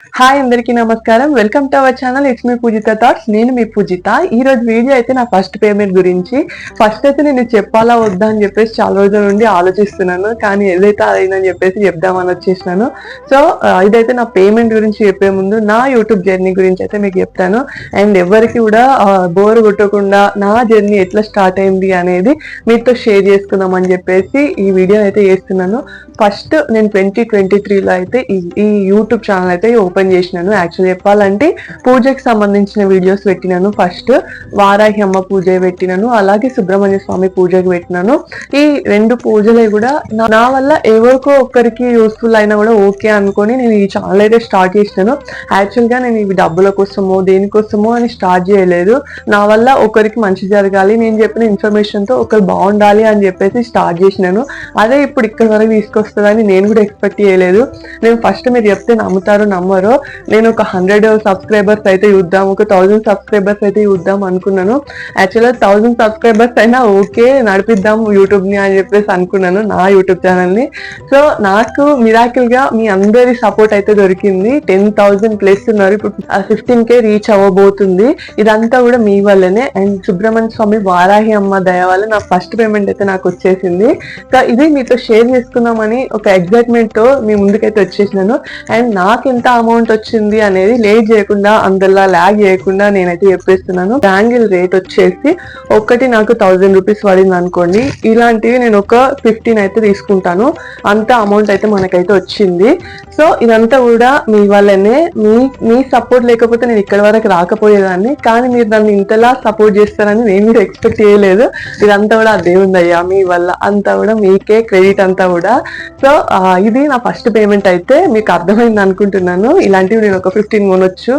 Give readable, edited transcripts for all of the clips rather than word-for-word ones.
Hi అందరికీ నమస్కారం. Welcome to our channel. It's మీ పూజిత థాట్స్. నేను మీ పూజిత. ఈ రోజు వీడియో అయితే నా ఫస్ట్ పేమెంట్ గురించి. ఫస్ట్ అయితే నేను చెప్పాలా వద్దా అని చెప్పేసి చాలా రోజుల నుండి ఆలోచిస్తున్నాను, కానీ ఏదైతే అయిందని చెప్పేసి చెప్దామని వచ్చేసినాను. సో ఇదైతే నా పేమెంట్ గురించి చెప్పే ముందు నా యూట్యూబ్ జర్నీ గురించి అయితే మీకు చెప్తాను. అండ్ ఎవరికి కూడా బోర్ కొట్టకుండా నా జర్నీ ఎట్లా స్టార్ట్ అయింది అనేది మీతో షేర్ చేసుకుందాం అని చెప్పేసి ఈ వీడియో అయితే చేస్తున్నాను. ఫస్ట్ నేను 2023లో అయితే ఈ యూట్యూబ్ ఛానల్ అయితే ఓపెన్ చేసినాను. యాక్చువల్ చెప్పాలంటే పూజకి సంబంధించిన వీడియోస్ పెట్టినాను. ఫస్ట్ వారాహి అమ్మ పూజ పెట్టినాను, అలాగే సుబ్రహ్మణ్య స్వామి పూజకి పెట్టినాను. ఈ రెండు పూజలు కూడా నా వల్ల ఎవరికో ఒక్కరికి యూస్ఫుల్ అయినా కూడా ఓకే అనుకొని నేను ఈ ఛానల్ అయితే స్టార్ట్ చేసినాను. యాక్చువల్ గా నేను ఇవి డబ్బుల కోసమో దేనికోసమో అని స్టార్ట్ చేయలేదు. నా వల్ల ఒకరికి మంచి జరగాలి, నేను చెప్పిన ఇన్ఫర్మేషన్ తో ఒకరు బాగుండాలి అని చెప్పేసి స్టార్ట్ చేసినాను. అదే ఇప్పుడు ఇక్కడ వరకు తీసుకొస్తుందని నేను కూడా ఎక్స్పెక్ట్ చేయలేదు. నేను ఫస్ట్ మీరు చెప్తే నమ్ముతారో నమ్మరో, నేను ఒక 100 సబ్స్క్రైబర్స్ అయితే చూద్దాం, ఒక 1000 సబ్స్క్రైబర్స్ అయితే చూద్దాం అనుకున్నాను. యాక్చువల్గా 1000 సబ్స్క్రైబర్స్ అయినా ఓకే నడిపిద్దాం యూట్యూబ్ ని అని చెప్పేసి అనుకున్నాను, నా యూట్యూబ్ ఛానల్ ని. సో నాకు మిరాకిల్ గా మీ అందరి సపోర్ట్ అయితే దొరికింది. 10,000 ప్లస్ ఉన్నారు. ఇప్పుడు 15K రీచ్ అవ్వబోతుంది. ఇదంతా కూడా మీ వల్లనే. అండ్ సుబ్రహ్మణ్య స్వామి వారాహి అమ్మ దయ వల్ల నా ఫస్ట్ పేమెంట్ అయితే నాకు వచ్చేసింది. సో ఇది మీతో షేర్ చేసుకుందామని ఒక ఎగ్జైట్మెంట్ తో మీ ముందుకైతే వచ్చేసినాను. అండ్ నాకు ఎంత అమౌంట్ వచ్చింది అనేది లేట్ చేయకుండా, అందులో ల్యాగ్ చేయకుండా నేనైతే చెప్పేస్తున్నాను. బ్యాంగిల్ రేట్ వచ్చేసి ఒకటి నాకు 1000 రూపీస్ పడింది అనుకోండి. ఇలాంటివి నేను ఒక 15 అయితే తీసుకుంటాను. అంత అమౌంట్ అయితే మనకైతే వచ్చింది. సో ఇదంతా కూడా మీ వల్లనే. మీ సపోర్ట్ లేకపోతే నేను ఇక్కడ వరకు రాకపోయేదాన్ని, కానీ మీరు నన్ను ఇంతలా సపోర్ట్ చేస్తారని నేను కూడా ఎక్స్పెక్ట్ చేయలేదు. ఇదంతా కూడా దేవుంది అయ్యా, మీ వల్ల అంతా కూడా మీకే క్రెడిట్ అంతా కూడా. సో ఇది నా ఫస్ట్ పేమెంట్ అయితే మీకు అర్థమైంది అనుకుంటున్నాను. ఇలాంటివి నేను ఒక 15 కొనొచ్చు.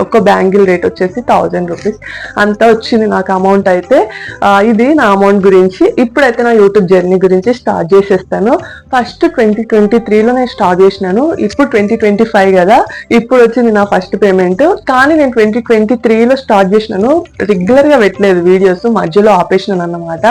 ఒక బ్యాంగిల్ రేట్ వచ్చేసి 1000 రూపీస్ అంతా వచ్చింది నాకు అమౌంట్ అయితే. ఇది నా అమౌంట్ గురించి. ఇప్పుడైతే నా యూట్యూబ్ జర్నీ గురించి స్టార్ట్ చేసేస్తాను. ఫస్ట్ 2023లో నేను స్టార్ట్ చేసినాను. ఇప్పుడు 2025 కదా, ఇప్పుడు వచ్చింది నా ఫస్ట్ పేమెంట్. కానీ నేను 2023లో స్టార్ట్ చేసినాను, రెగ్యులర్ గా పెట్టలేదు వీడియోస్, మధ్యలో ఆపేసినాను అన్నమాట.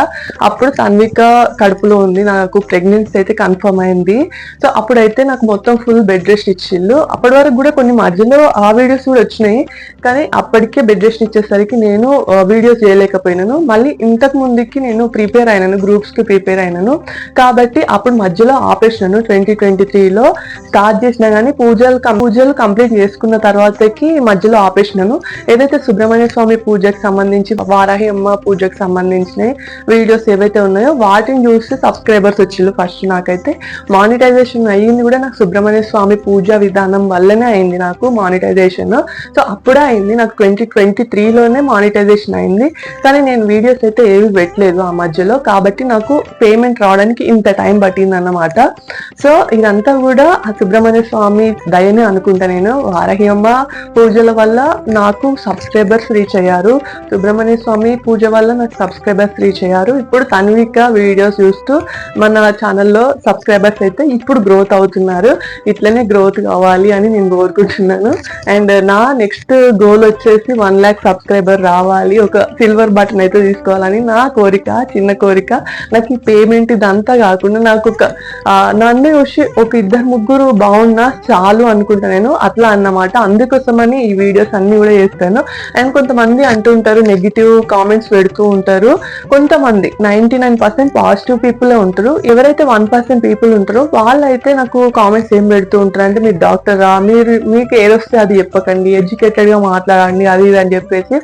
అప్పుడు తన్విక కడుపులో ఉంది, నాకు ప్రెగ్నెన్సీ అయితే కన్ఫర్మ్ అయింది. సో అప్పుడైతే నాకు మొత్తం ఫుల్ బెడ్ రెస్ట్ ఇచ్చిళ్ళు. అప్పటి వరకు కూడా కొన్ని మధ్యలో ఆ వీడియోస్ కూడా వచ్చినాయి, కానీ అప్పటికే బెడ్ రెస్ట్ ఇచ్చేసరికి నేను వీడియోస్ చేయలేకపోయినాను. మళ్ళీ ఇంతకు ముందుకి నేను ప్రిపేర్ అయినాను, గ్రూప్స్ కి ప్రిపేర్ అయినాను కాబట్టి అప్పుడు మధ్యలో ఆపేసినాను. 2023లో స్టార్ట్ చేసినా కానీ పూజలు కంప్లీట్ చేసుకున్న తర్వాతకి మధ్యలో ఆపేసినాను. ఏదైతే సుబ్రహ్మణ్య స్వామి పూజకి సంబంధించి, వారాహి అమ్మ పూజకి సంబంధించిన వీడియోస్ ఏవైతే ఉన్నాయో వాటిని చూసి సబ్స్క్రైబర్స్ వచ్చిళ్ళు. ఫస్ట్ నాకైతే మానిటైజేషన్ అయ్యింది కూడా నాకు సుబ్రహ్మణ్య స్వామి పూజ విధానం వల్లనే అయింది నాకు మానిటైజేషన్. సో అప్పుడే అయింది నాకు, 2023లోనే మానిటైజేషన్ అయింది. కానీ నేను వీడియోస్ అయితే ఏవి పెట్టలేదు ఆ మధ్యలో, కాబట్టి నాకు పేమెంట్ రావడానికి ఇంత టైం పట్టింది అన్నమాట. సో ఇదంతా కూడా ఆ సుబ్రహ్మణ్య స్వామి దయనే అనుకుంటా నేను. వారాహి అమ్మ పూజల వల్ల నాకు సబ్స్క్రైబర్స్ రీచ్ అయ్యారు, సుబ్రహ్మణ్య స్వామి పూజ వల్ల నాకు సబ్స్క్రైబర్స్ రీచ్ అయ్యారు. ఇప్పుడు తన్విక వీడియోస్ చూస్తూ మన ఛానల్లో సబ్స్క్రైబర్స్ అయితే ఇప్పుడు గ్రోత్ అవుతున్నారు. ఇట్లనే గ్రోత్ కావాలి అని నేను కోరుకుంటున్నాను. అండ్ నా నెక్స్ట్ గోల్ వచ్చేసి 1 lakh సబ్స్క్రైబర్ రావాలి, ఒక సిల్వర్ బటన్ అయితే తీసుకోవాలని నా కోరిక, చిన్న కోరిక. నాకు ఈ పేమెంట్ ఇదంతా కాకుండా నాకు నన్ను చూసి ఒక 2-3 బాగున్నా చాలు అనుకుంటా నేను, అట్లా అన్నమాట. అందుకోసమని ఈ వీడియోస్ అన్ని కూడా చేస్తాను. అండ్ కొంతమంది అంటుంటారు, నెగిటివ్ కామెంట్స్ పెడుతూ ఉంటారు. కొంతమంది 99% పాజిటివ్ పీపుల్ ఉంటారు. ఎవరైతే 1% పీపుల్ ఉంటారో వాళ్ళైతే నాకు కామెంట్స్ ఏం పెడుతూ ఉంటారు అంటే, మీరు డాక్టరా, మీకు ఏదొస్తే అది చెప్పకండి, ఎడ్యుకేటెడ్ గా మాట్లాడండి, అది ఇది అని చెప్పేసి.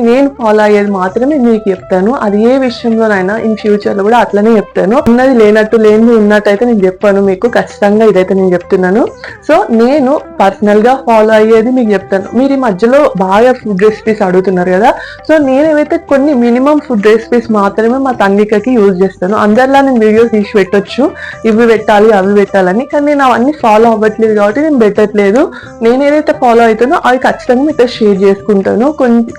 నేను ఫాలో అయ్యేది మాత్రమే మీకు చెప్తాను. అది ఏ విషయంలోనైనా ఇన్ ఫ్యూచర్ లో కూడా అట్లనే చెప్తాను. ఉన్నది లేనట్టు, లేనిది ఉన్నట్టు అయితే నేను చెప్పాను మీకు, ఖచ్చితంగా ఇదైతే నేను చెప్తున్నాను. సో నేను పర్సనల్ గా ఫాలో అయ్యేది మీకు చెప్తాను. మీరు ఈ మధ్యలో బాగా ఫుడ్ రెసిపీస్ అడుగుతున్నారు కదా, సో నేనేవైతే కొన్ని మినిమం ఫుడ్ రెసిపీస్ మాత్రమే మా తన్వికకి యూజ్ చేస్తాను. అందరిలా నేను వీడియోస్ తీసి పెట్టొచ్చు, ఇవి పెట్టాలి అవి పెట్టాలని, కానీ నేను అవన్నీ ఫాలో అవ్వట్లేదు కాబట్టి నేను పెట్టట్లేదు. నేను ఏదైతే ఫాలో అవుతానో అవి ఖచ్చితంగా మీతో షేర్ చేసుకుంటాను.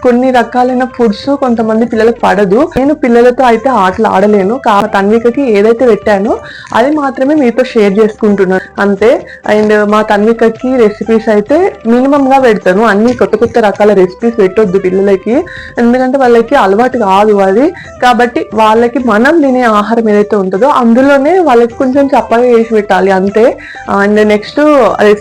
కొన్ని రకాలైన ఫుడ్స్ కొంతమంది పిల్లలకు పడదు. నేను పిల్లలతో అయితే ఆటలు ఆడలేను. తన్వికకి ఏదైతే పెట్టానో అది మాత్రమే మీతో షేర్ చేసుకుంటున్నాను అంతే. అండ్ మా తన్వికకి రెసిపీస్ అయితే మినిమం గా పెడతాను. అన్ని కొత్త రకాల రెసిపీస్ పెట్టొద్దు పిల్లలకి, ఎందుకంటే వాళ్ళకి అలవాటు కాదు అది. కాబట్టి వాళ్ళకి మనం తినే ఆహారం ఏదైతే ఉంటుందో అందులోనే వాళ్ళకి కొంచెం చప్పగా చేసి పెట్టాలి అంతే. అండ్ నెక్స్ట్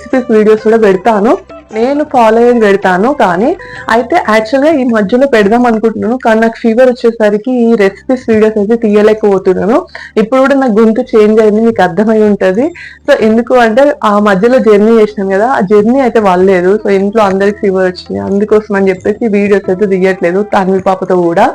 రెసిపీస్ వీడియోస్ కూడా పెడతాను, నేను ఫాలో అయ్యేది పెడతాను. కానీ అయితే యాక్చువల్గా ఈ మధ్యలో పెడదాం అనుకుంటున్నాను, కానీ నాకు ఫీవర్ వచ్చేసరికి ఈ రెసిపీస్ వీడియోస్ అయితే తీయలేకపోతున్నాను. ఇప్పుడు కూడా నాకు గొంతు చేంజ్ అయింది, మీకు అర్థమై ఉంటుంది. సో ఎందుకు అంటే ఆ మధ్యలో జర్నీ చేసినాం కదా, ఆ జర్నీ అయితే వాళ్ళలేదు. సో ఇంట్లో అందరికి ఫీవర్ వచ్చింది, అందుకోసం అని చెప్పేసి వీడియోస్ అయితే తీయట్లేదు తన్వి పాపతో కూడా.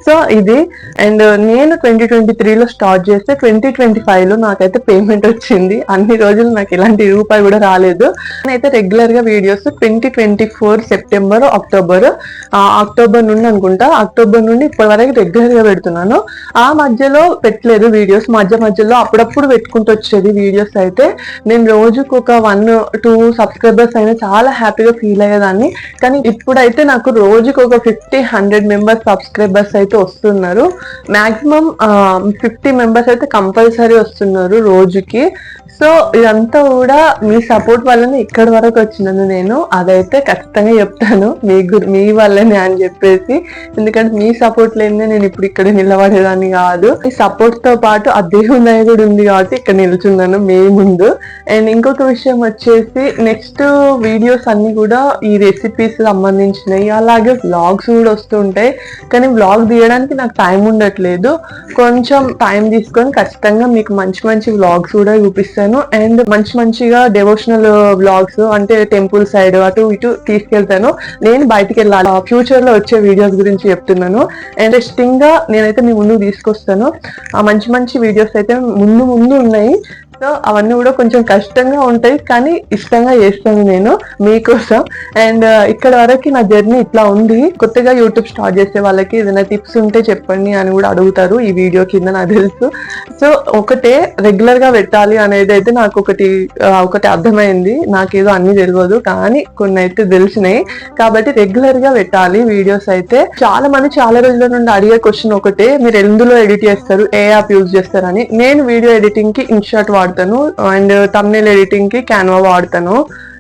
సో ఇది అండ్ నేను 2023లో స్టార్ట్ చేస్తే 2025లో నాకైతే పేమెంట్ వచ్చింది. అన్ని రోజులు నాకు ఇలాంటి రూపాయి కూడా రాలేదు. నేనైతే రెగ్యులర్ గా వీడియోస్ 2024 సెప్టెంబర్ అక్టోబర్ నుండి అనుకుంటా, అక్టోబర్ నుండి ఇప్పటి వరకు రెగ్యులర్ గా పెడుతున్నాను. ఆ మధ్యలో పెట్టలేదు వీడియోస్, మధ్యలో అప్పుడప్పుడు పెట్టుకుంటూ వచ్చేది వీడియోస్. అయితే నేను రోజుకు ఒక 1-2 సబ్స్క్రైబర్స్ అయినా చాలా హ్యాపీగా ఫీల్ అయ్యేదాన్ని. కానీ ఇప్పుడైతే నాకు రోజుకు ఒక 50-100 మెంబర్స్ సబ్స్క్రైబర్స్ అయితే వస్తున్నారు. మాక్సిమం 50 మెంబర్స్ అయితే కంపల్సరీ వస్తున్నారు రోజుకి. సో ఇదంతా కూడా మీ సపోర్ట్ వల్లనే ఇక్కడి వరకు వచ్చినాను నేను, అదైతే ఖచ్చితంగా చెప్తాను మీ వల్లనే అని చెప్పేసి. ఎందుకంటే మీ సపోర్ట్ లేదే నేను ఇప్పుడు ఇక్కడ నిలబడేదాన్ని కాదు. ఈ సపోర్ట్ తో పాటు ఆ దేవుని కూడా ఉంది కాబట్టి ఇక్కడ నిల్చున్నాను మీ ముందు. అండ్ ఇంకొక విషయం వచ్చేసి నెక్స్ట్ వీడియోస్ అన్ని కూడా ఈ రెసిపీస్ సంబంధించినవి, అలాగే వ్లాగ్స్ కూడా వస్తుంటాయి. కానీ వ్లాగ్ తీయడానికి నాకు టైం ఉండట్లేదు. కొంచెం టైం తీసుకొని ఖచ్చితంగా మీకు మంచి మంచి వ్లాగ్స్ కూడా చూపిస్తాను. అండ్ మంచిగా డెవోషనల్ వ్లాగ్స్ అంటే టెంపుల్ సైడ్ అటు ఇటు తీసుకెళ్తాను. నేను బయటికి వెళ్ళాలి, ఫ్యూచర్ లో వచ్చే వీడియోస్ గురించి చెప్తున్నాను. ఇంట్రెస్టింగ్ గా నేనైతే మీ ముందుకు తీసుకొస్తాను. ఆ మంచి వీడియోస్ అయితే ముందు ఉన్నాయి. సో అవన్నీ కూడా కొంచెం కష్టంగా ఉంటాయి, కానీ ఇష్టంగా చేస్తాను నేను మీకోసం. అండ్ ఇక్కడ వరకు నా జర్నీ ఇట్లా ఉంది. కొత్తగా యూట్యూబ్ స్టార్ట్ చేసే వాళ్ళకి ఏదైనా టిప్స్ ఉంటే చెప్పండి అని కూడా అడుగుతారు ఈ వీడియో కింద, నాకు తెలుసు. సో ఒకటే రెగ్యులర్ గా పెట్టాలి అనేది అయితే నాకు ఒకటి అర్థమైంది. నాకేదో అన్ని తెలియదు, కానీ కొన్ని అయితే తెలిసినాయి. కాబట్టి రెగ్యులర్ గా పెట్టాలి వీడియోస్ అయితే. చాలా మంది చాలా రోజుల నుండి అడిగే క్వశ్చన్ ఒకటే, మీరు ఎందులో ఎడిట్ చేస్తారు, ఏ యాప్ యూజ్ చేస్తారని. నేను వీడియో ఎడిటింగ్ కి ఇన్షాట్ వాడతాను అండ్ థంబ్నెయిల్ ఎడిటింగ్ కి క్యాన్వా వాడతాను.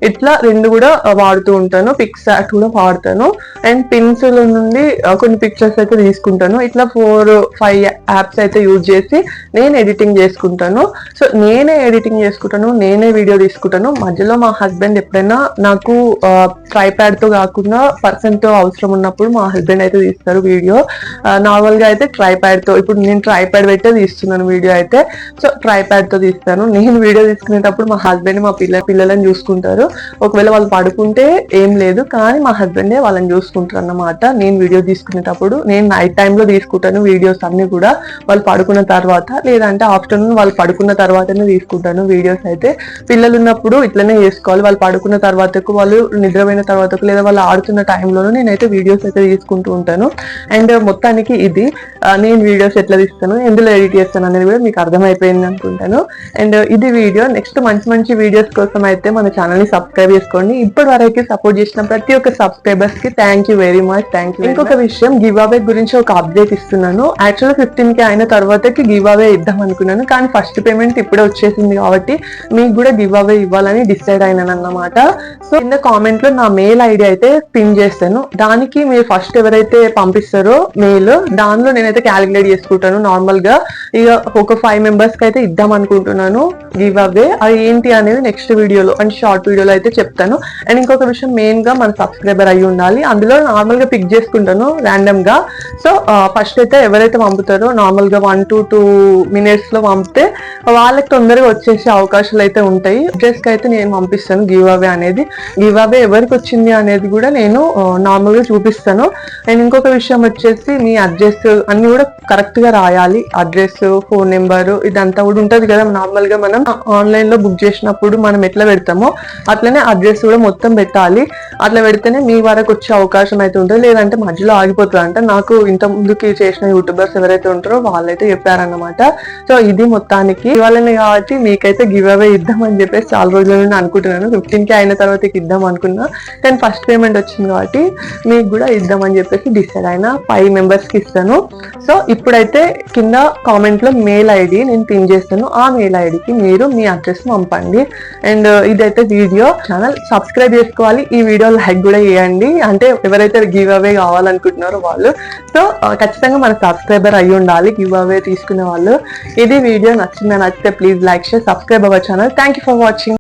ఇట్లా రెండు కూడా వాడుతూ ఉంటాను. పిక్సార్ట్ కూడా వాడతాను. అండ్ పిన్సిల్ నుండి కొన్ని పిక్చర్స్ అయితే తీసుకుంటాను. ఇట్లా 4-5 యాప్స్ అయితే యూజ్ చేసి నేను ఎడిటింగ్ చేసుకుంటాను. సో నేనే ఎడిటింగ్ చేసుకుంటాను, నేనే వీడియో తీసుకుంటాను. మధ్యలో మా హస్బెండ్ ఎప్పుడైనా నాకు ట్రైప్యాడ్ తో కాకుండా పర్సన్ తో అవసరం ఉన్నప్పుడు మా హస్బెండ్ అయితే తీస్తారు వీడియో. నార్మల్ గా అయితే ట్రైప్యాడ్ తో, ఇప్పుడు నేను ట్రైప్యాడ్ పెట్టే తీస్తున్నాను వీడియో అయితే. సో ట్రైప్యాడ్ తో తీస్తాను. నేను వీడియో తీసుకునేటప్పుడు మా హస్బెండ్ మా పిల్లలను చూసుకుంటారు. ఒకవేళ వాళ్ళు పడుకుంటే ఏం లేదు, కానీ మా హస్బెండే వాళ్ళని చూసుకుంటారు అన్నమాట. నేను వీడియో తీసుకునేటప్పుడు నేను నైట్ టైంలో తీసుకుంటాను వీడియోస్ అన్ని కూడా, వాళ్ళు పడుకున్న తర్వాత, లేదంటే ఆఫ్టర్నూన్ వాళ్ళు పడుకున్న తర్వాతనే తీసుకుంటాను వీడియోస్ అయితే. పిల్లలు ఉన్నప్పుడు ఇట్లనే చేసుకోవాలి, వాళ్ళు పడుకున్న తర్వాతకు, వాళ్ళు నిద్రపోయిన తర్వాతకు, లేదా వాళ్ళు ఆడుతున్న టైంలోనూ నేనైతే వీడియోస్ అయితే తీసుకుంటూ ఉంటాను. అండ్ మొత్తానికి ఇది నేను వీడియోస్ ఎట్లా తీస్తాను, ఎందులో ఎడిట్ చేస్తాను అనేది కూడా మీకు అర్థమైపోయింది అనుకుంటాను. అండ్ ఇది వీడియో. నెక్స్ట్ మంచి వీడియోస్ కోసం అయితే మన ఛానల్ ని సబ్స్క్రైబ్ చేసుకోండి. ఇప్పటి వరకు సపోర్ట్ చేసిన ప్రతి ఒక్క సబ్స్క్రైబర్స్ కి thank you very much. Thank you. ఇంకొక విషయం, గివ్ అవే గురించి ఒక అప్డేట్ ఇస్తున్నాను. యాక్చువల్ 15K అయిన తర్వాతకి గివ్ అవే ఇద్దాం అనుకున్నాను, కానీ ఫస్ట్ పేమెంట్ ఇప్పుడే వచ్చేసింది కాబట్టి మీకు కూడా గివ్ అవే ఇవ్వాలని డిసైడ్ అయినాను అన్నమాట. సో కింద కామెంట్ లో నా మెయిల్ ఐడి అయితే పిన్ చేస్తాను. దానికి మీరు ఫస్ట్ ఎవరైతే పంపిస్తారో మెయిల్, దానిలో నేనైతే క్యాలిక్యులేట్ చేసుకుంటాను. నార్మల్ గా ఇక ఒక 5 మెంబర్స్ కి అయితే ఇద్దాం అనుకుంటున్నాను గివ్ అవే. అది ఏంటి అనేది నెక్స్ట్ వీడియోలో అండ్ షార్ట్ వీడియోలో అయితే చెప్తాను. అండ్ ఇంకొక విషయం, మెయిన్ గా మన సబ్స్క్రైబర్ అయి ఉండాలి. అందులో నార్మల్ గా పిక్ చేసుకుంటాను ర్యాండమ్ గా. సో ఫస్ట్ అయితే ఎవరైతే పంపుతారో నార్మల్ గా 1-2 minutes లో పంపితే వాళ్ళకి తొందరగా వచ్చేసే అవకాశాలు అయితే ఉంటాయి. అడ్రస్ కి అయితే నేను పంపిస్తాను గివ్ అవే అనేది. గివ్ అవే ఎవరికి వచ్చింది అనేది కూడా నేను నార్మల్ గా చూపిస్తాను. అండ్ ఇంకొక విషయం వచ్చేసి, మీ అడ్రస్ అన్ని కూడా కరెక్ట్ గా రాయాలి. అడ్రస్, ఫోన్ నెంబర్, ఇదంతా కూడా ఉంటది కదా నార్మల్ గా మనం ఆన్లైన్ లో బుక్ చేసినప్పుడు మనం ఎట్లా పెడతామో అట్లనే అడ్రస్ కూడా మొత్తం పెట్టాలి. అట్లా పెడితేనే మీ వరకు వచ్చే అవకాశం అయితే ఉంటుంది, లేదంటే మధ్యలో ఆగిపోతుంది అంట. నాకు ఇంత ముందుకి చేసిన యూట్యూబర్స్ ఎవరైతే ఉంటారో వాళ్ళైతే చెప్పారన్నమాట. సో ఇది మొత్తానికి ఇవ్వాలని కాబట్టి మీకైతే గివ్ అవే ఇద్దాం అని చెప్పేసి చాలా రోజుల నుండి అనుకుంటున్నాను. 15K అయిన తర్వాత ఇద్దాం అనుకున్నా, కానీ ఫస్ట్ పేమెంట్ వచ్చింది కాబట్టి మీకు కూడా ఇద్దాం అని చెప్పేసి డిసైడ్ అయినా. 5 మెంబర్స్ కి ఇస్తాను. సో ఇప్పుడైతే కింద కామెంట్ లో మెయిల్ ఐడి నేను పిన్ చేస్తాను. ఆ మెయిల్ ఐడికి మీరు మీ అడ్రస్ పంపండి. అండ్ ఇదైతే వీడియో. ఛానల్ సబ్స్క్రైబ్ చేసుకోవాలి. ఈ వీడియో లైక్ కూడా చేయండి, అంటే ఎవరైతే గివ్ అవే కావాలనుకుంటున్నారో వాళ్ళు. సో ఖచ్చితంగా మన సబ్స్క్రైబర్ అయి ఉండాలి గివ్ అవే తీసుకునే వాళ్ళు. ఇది వీడియో నచ్చితే please like, share, subscribe our channel. Thank you for watching.